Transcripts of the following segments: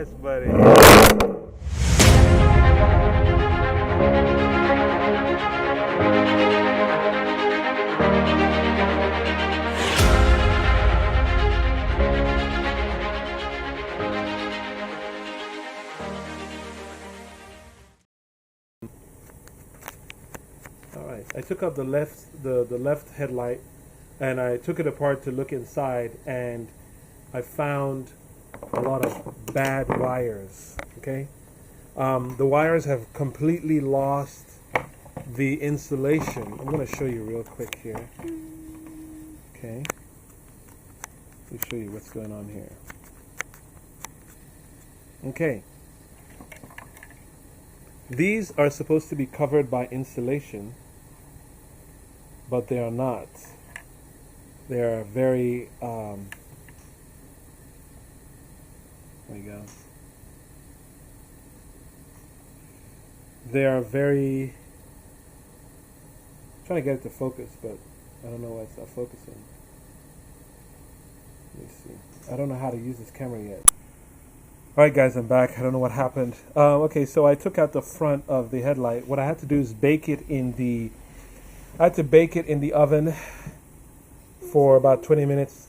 Yes, buddy. All right, I took out the left headlight, and I took it apart to look inside, and I found a lot of bad wires. Okay, the wires have completely lost the insulation. I'm going to show you real quick here. Okay, let me show you what's going on here. Okay, these are supposed to be covered by insulation, but they are not. They are very there you go. They are very, I'm trying to get it to focus, but I don't know why it's not focusing. Let me see. I don't know how to use this camera yet. Alright guys, I'm back. I don't know what happened. Okay, so I took out the front of the headlight. What I had to do is bake it in the oven for about 20 minutes.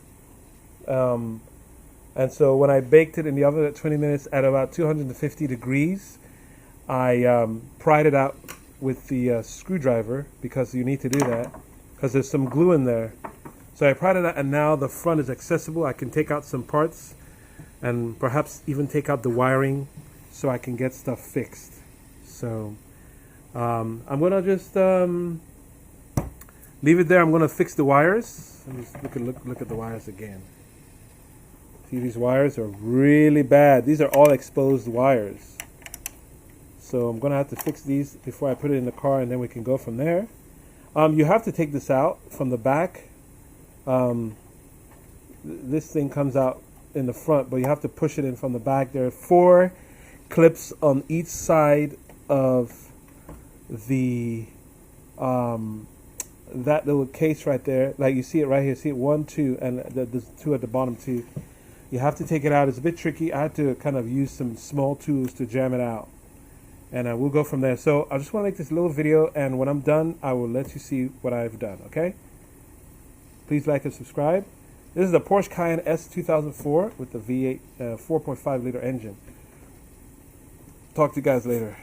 And so when I baked it in the oven at 20 minutes at about 250 degrees, I pried it out with the screwdriver, because you need to do that because there's some glue in there. So I pried it out, and now the front is accessible. I can take out some parts and perhaps even take out the wiring so I can get stuff fixed. So I'm going to just leave it there. I'm going to fix the wires. Let me just look at the wires again. See, these wires are really bad. These are all exposed wires. So I'm going to have to fix these before I put it in the car, and then we can go from there. You have to take this out from the back. This thing comes out in the front, but you have to push it in from the back. There are 4 clips on each side of the that little case right there. Like you see it right here. See it 1, 2, and there's 2 at the bottom too. You have to take it out. It's a bit tricky. I had to kind of use some small tools to jam it out, and we'll go from there. So I just want to make this little video, and when I'm done, I will let you see what I've done. Okay? Please like and subscribe. This is the Porsche Cayenne S 2004 with the V8 4.5 liter engine. Talk to you guys later.